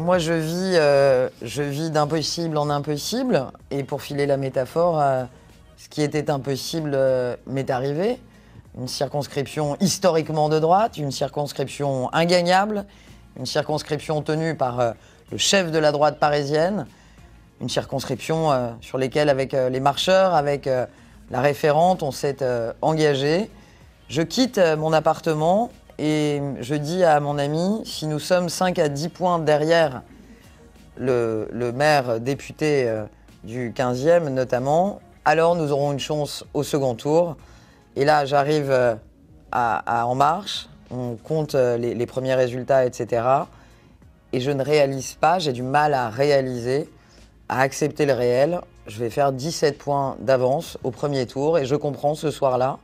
Moi, je vis d'impossible en impossible. Et pour filer la métaphore, ce qui était impossible m'est arrivé. Une circonscription historiquement de droite, une circonscription ingagnable, une circonscription tenue par le chef de la droite parisienne, une circonscription sur laquelle, avec les marcheurs, avec la référente, on s'est engagé. Je quitte mon appartement et je dis à mon ami, si nous sommes 5 à 10 points derrière le maire député du 15e notamment, alors nous aurons une chance au second tour. Et là, j'arrive à En Marche, on compte les premiers résultats, etc. Et je ne réalise pas, j'ai du mal à réaliser, à accepter le réel. Je vais faire 17 points d'avance au premier tour et je comprends ce soir-là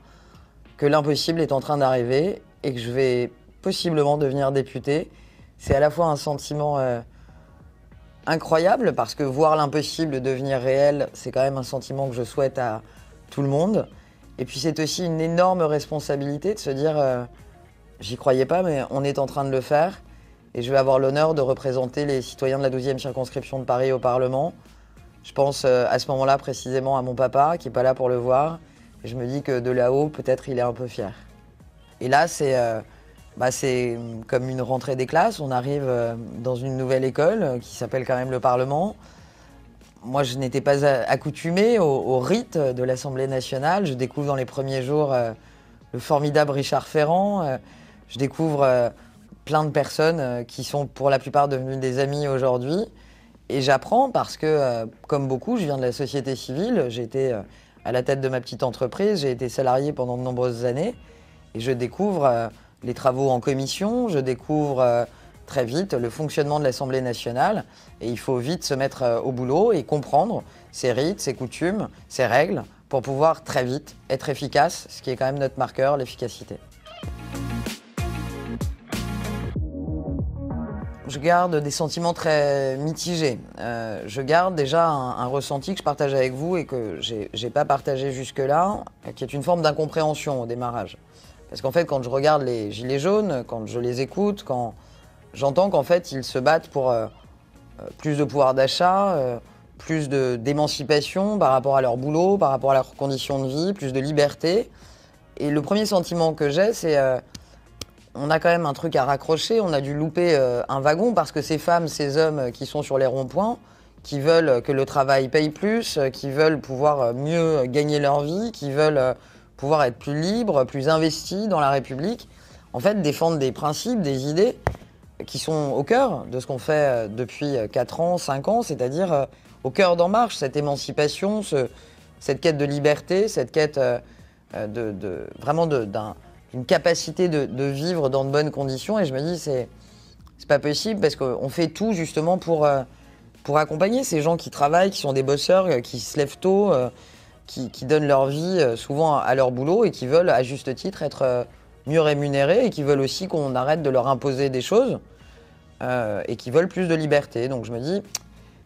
que l'impossible est en train d'arriver et que je vais possiblement devenir député. C'est à la fois un sentiment incroyable parce que voir l'impossible devenir réel, c'est quand même un sentiment que je souhaite à tout le monde. Et puis c'est aussi une énorme responsabilité de se dire j'y croyais pas, mais on est en train de le faire. Et je vais avoir l'honneur de représenter les citoyens de la 12e circonscription de Paris au Parlement. Je pense à ce moment-là précisément à mon papa, qui n'est pas là pour le voir. Et je me dis que de là-haut, peut-être il est un peu fier. Et là, c'est comme une rentrée des classes. On arrive dans une nouvelle école qui s'appelle quand même le Parlement. Moi, je n'étais pas accoutumée au rite de l'Assemblée nationale. Je découvre dans les premiers jours le formidable Richard Ferrand. Je découvre plein de personnes qui sont pour la plupart devenues des amis aujourd'hui. Et j'apprends parce que, comme beaucoup, je viens de la société civile. J'ai été à la tête de ma petite entreprise. J'ai été salarié pendant de nombreuses années. Et je découvre les travaux en commission. Je découvre très vite le fonctionnement de l'Assemblée nationale. Et il faut vite se mettre au boulot et comprendre ses rites, ses coutumes, ses règles pour pouvoir très vite être efficace, ce qui est quand même notre marqueur, l'efficacité. Je garde des sentiments très mitigés. Je garde déjà un ressenti que je partage avec vous et que j'ai pas partagé jusque-là, qui est une forme d'incompréhension au démarrage. Parce qu'en fait, quand je regarde les Gilets jaunes, quand je les écoute, quand j'entends qu'en fait, ils se battent pour plus de pouvoir d'achat, plus d'émancipation par rapport à leur boulot, par rapport à leurs conditions de vie, plus de liberté. Et le premier sentiment que j'ai, c'est on a quand même un truc à raccrocher, on a dû louper un wagon parce que ces femmes, ces hommes qui sont sur les ronds-points, qui veulent que le travail paye plus, qui veulent pouvoir mieux gagner leur vie, qui veulent pouvoir être plus libres, plus investis dans la République, en fait défendent des principes, des idées qui sont au cœur de ce qu'on fait depuis 4 ans, 5 ans, c'est-à-dire au cœur d'En Marche, cette émancipation, cette quête de liberté, cette quête vraiment d'une capacité de vivre dans de bonnes conditions. Et je me dis, c'est pas possible parce qu'on fait tout justement pour accompagner ces gens qui travaillent, qui sont des bosseurs, qui se lèvent tôt, qui donnent leur vie souvent à leur boulot et qui veulent à juste titre être mieux rémunérés et qui veulent aussi qu'on arrête de leur imposer des choses et qui veulent plus de liberté. Donc je me dis,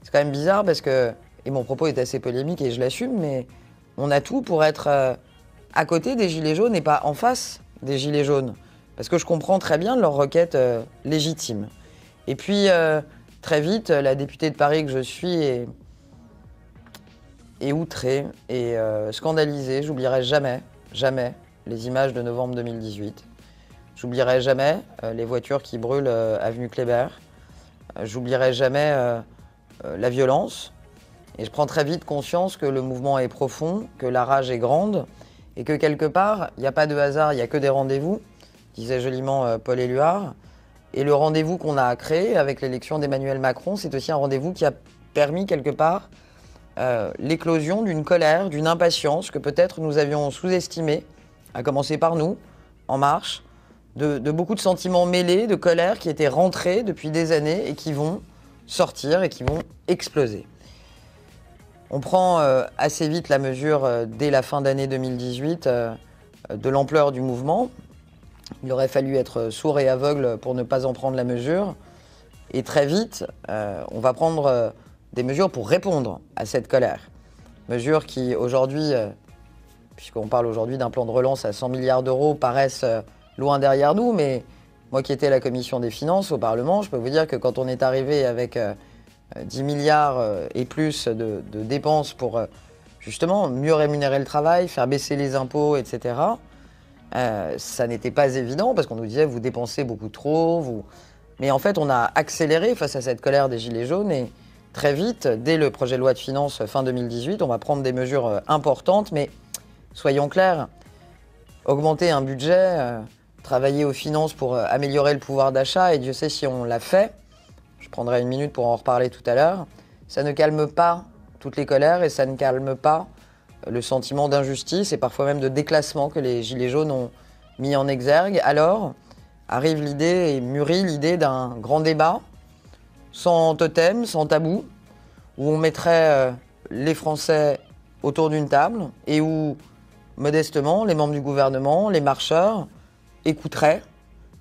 c'est quand même bizarre parce que, et mon propos est assez polémique et je l'assume, mais on a tout pour être à côté des Gilets jaunes et pas en face des Gilets jaunes. Parce que je comprends très bien leurs requêtes légitimes. Et puis, très vite, la députée de Paris que je suis est outrée et scandalisée. J'oublierai jamais, jamais les images de novembre 2018. J'oublierai jamais les voitures qui brûlent avenue Kléber. J'oublierai jamais la violence. Et je prends très vite conscience que le mouvement est profond, que la rage est grande et que quelque part, il n'y a pas de hasard, il n'y a que des rendez-vous, disait joliment Paul Éluard. Et le rendez-vous qu'on a créé avec l'élection d'Emmanuel Macron, c'est aussi un rendez-vous qui a permis quelque part l'éclosion d'une colère, d'une impatience que peut-être nous avions sous-estimée, à commencer par nous, En Marche, de beaucoup de sentiments mêlés, de colère qui étaient rentrés depuis des années et qui vont sortir et qui vont exploser. On prend assez vite la mesure, dès la fin d'année 2018, de l'ampleur du mouvement. Il aurait fallu être sourd et aveugle pour ne pas en prendre la mesure. Et très vite, on va prendre des mesures pour répondre à cette colère. Mesures qui, aujourd'hui, puisqu'on parle aujourd'hui d'un plan de relance à 100 milliards d'euros, paraissent loin derrière nous, mais Moi qui étais à la commission des finances au Parlement, je peux vous dire que quand on est arrivé avec 10 milliards et plus de dépenses pour justement mieux rémunérer le travail, faire baisser les impôts, etc., ça n'était pas évident parce qu'on nous disait vous dépensez beaucoup trop. Mais en fait, on a accéléré face à cette colère des Gilets jaunes et très vite, dès le projet de loi de finances fin 2018, on va prendre des mesures importantes. Mais soyons clairs, augmenter un budget, travailler aux finances pour améliorer le pouvoir d'achat, et Dieu sait si on l'a fait, je prendrai une minute pour en reparler tout à l'heure, ça ne calme pas toutes les colères et ça ne calme pas le sentiment d'injustice et parfois même de déclassement que les Gilets jaunes ont mis en exergue. Alors arrive l'idée et mûrit l'idée d'un grand débat, sans totem, sans tabou, où on mettrait les Français autour d'une table et où, modestement, les membres du gouvernement, les marcheurs, écouteraient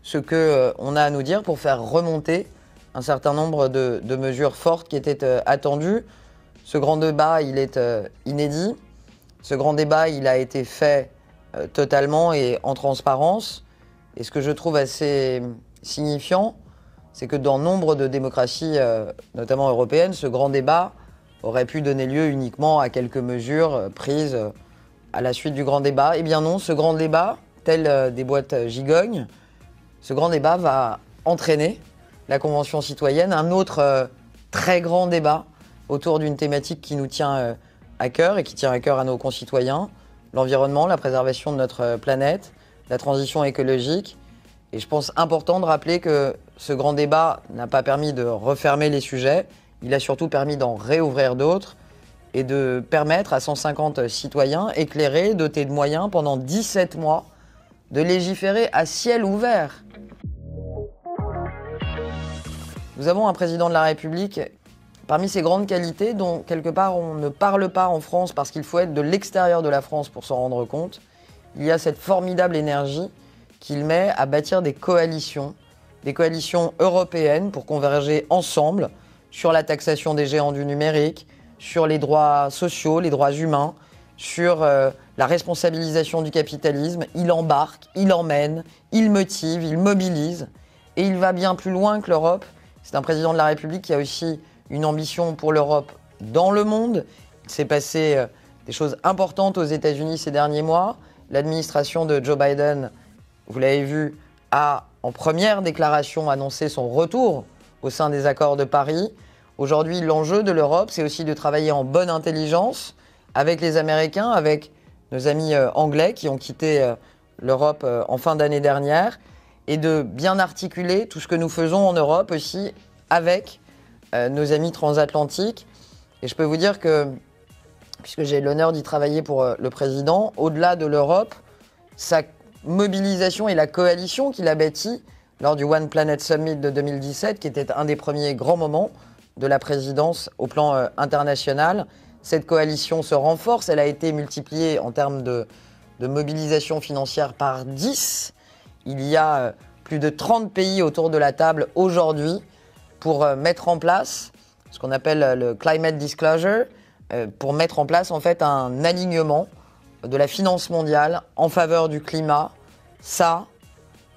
ce qu'on a à nous dire pour faire remonter un certain nombre de mesures fortes qui étaient attendues. Ce grand débat, il est inédit. Ce grand débat, il a été fait totalement et en transparence. Et ce que je trouve assez signifiant, c'est que dans nombre de démocraties, notamment européennes, ce grand débat aurait pu donner lieu uniquement à quelques mesures prises à la suite du grand débat. Eh bien non, ce grand débat, tel des boîtes gigognes, ce grand débat va entraîner la Convention citoyenne, un autre très grand débat autour d'une thématique qui nous tient à cœur et qui tient à cœur à nos concitoyens, l'environnement, la préservation de notre planète, la transition écologique. Et je pense important de rappeler que ce grand débat n'a pas permis de refermer les sujets, il a surtout permis d'en réouvrir d'autres et de permettre à 150 citoyens éclairés, dotés de moyens, pendant 17 mois, de légiférer à ciel ouvert. Nous avons un président de la République, parmi ses grandes qualités, dont quelque part on ne parle pas en France parce qu'il faut être de l'extérieur de la France pour s'en rendre compte. Il y a cette formidable énergie qu'il met à bâtir des coalitions européennes pour converger ensemble sur la taxation des géants du numérique, sur les droits sociaux, les droits humains, sur la responsabilisation du capitalisme. Il embarque, il emmène, il motive, il mobilise et il va bien plus loin que l'Europe. C'est un président de la République qui a aussi une ambition pour l'Europe dans le monde. Il s'est passé des choses importantes aux États-Unis ces derniers mois. L'administration de Joe Biden, vous l'avez vu, a en première déclaration annoncé son retour au sein des accords de Paris. Aujourd'hui, l'enjeu de l'Europe, c'est aussi de travailler en bonne intelligence avec les Américains, avec nos amis anglais qui ont quitté l'Europe en fin d'année dernière, et de bien articuler tout ce que nous faisons en Europe aussi avec nos amis transatlantiques. Et je peux vous dire que, puisque j'ai l'honneur d'y travailler pour le président, au-delà de l'Europe, sa mobilisation et la coalition qu'il a bâtie lors du One Planet Summit de 2017, qui était un des premiers grands moments de la présidence au plan international, cette coalition se renforce. Elle a été multipliée en termes de mobilisation financière par 10. Il y a plus de 30 pays autour de la table aujourd'hui pour mettre en place ce qu'on appelle le Climate Disclosure, pour mettre en place en fait un alignement de la finance mondiale en faveur du climat. Ça,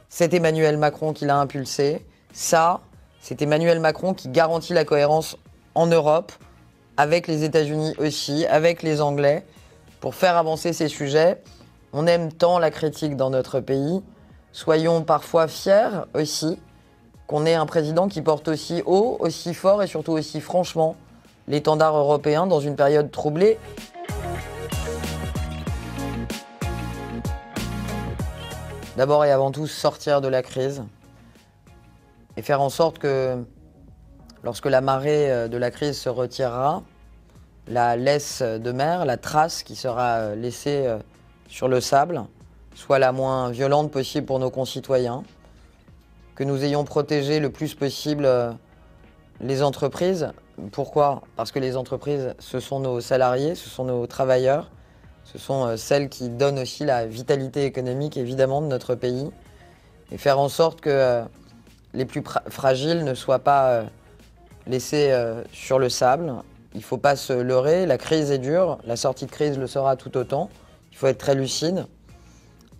c'est Emmanuel Macron qui l'a impulsé. Ça, c'est Emmanuel Macron qui garantit la cohérence en Europe, avec les États-Unis aussi, avec les Anglais, pour faire avancer ces sujets. On aime tant la critique dans notre pays. Soyons parfois fiers aussi qu'on ait un président qui porte aussi haut, aussi fort et surtout aussi franchement l'étendard européen dans une période troublée. D'abord et avant tout, sortir de la crise et faire en sorte que, lorsque la marée de la crise se retirera, la laisse de mer, la trace qui sera laissée sur le sable, soit la moins violente possible pour nos concitoyens, que nous ayons protégé le plus possible les entreprises. Pourquoi ? Parce que les entreprises, ce sont nos salariés, ce sont nos travailleurs, ce sont celles qui donnent aussi la vitalité économique, évidemment, de notre pays. Et faire en sorte que les plus fragiles ne soient pas laissés sur le sable. Il ne faut pas se leurrer, la crise est dure, la sortie de crise le sera tout autant. Il faut être très lucide.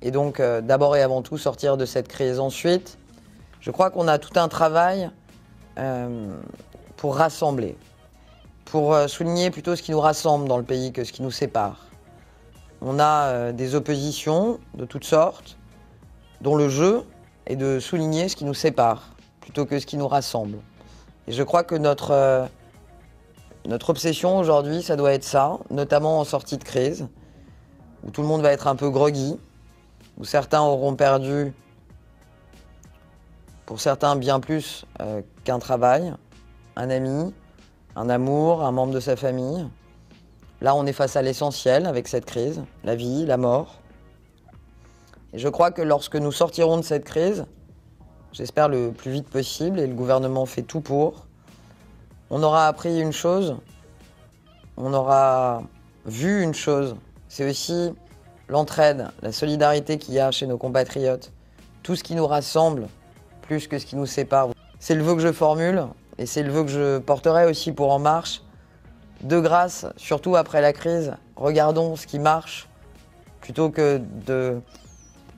Et donc, d'abord et avant tout, sortir de cette crise. Ensuite, Je crois qu'on a tout un travail pour rassembler, pour souligner plutôt ce qui nous rassemble dans le pays que ce qui nous sépare. On a des oppositions de toutes sortes, dont le jeu est de souligner ce qui nous sépare plutôt que ce qui nous rassemble. Et je crois que notre obsession aujourd'hui, ça doit être ça, notamment en sortie de crise, où tout le monde va être un peu groggy, où certains auront perdu, pour certains bien plus qu'un travail, un ami, un amour, un membre de sa famille. Là, on est face à l'essentiel avec cette crise, la vie, la mort. Et je crois que lorsque nous sortirons de cette crise, j'espère le plus vite possible, et le gouvernement fait tout pour, on aura appris une chose, on aura vu une chose, c'est aussi l'entraide, la solidarité qu'il y a chez nos compatriotes, tout ce qui nous rassemble plus que ce qui nous sépare. C'est le vœu que je formule, et c'est le vœu que je porterai aussi pour En Marche. De grâce, surtout après la crise, regardons ce qui marche, plutôt que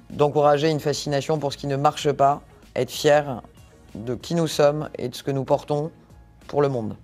d'encourager une fascination pour ce qui ne marche pas, être fiers de qui nous sommes et de ce que nous portons pour le monde.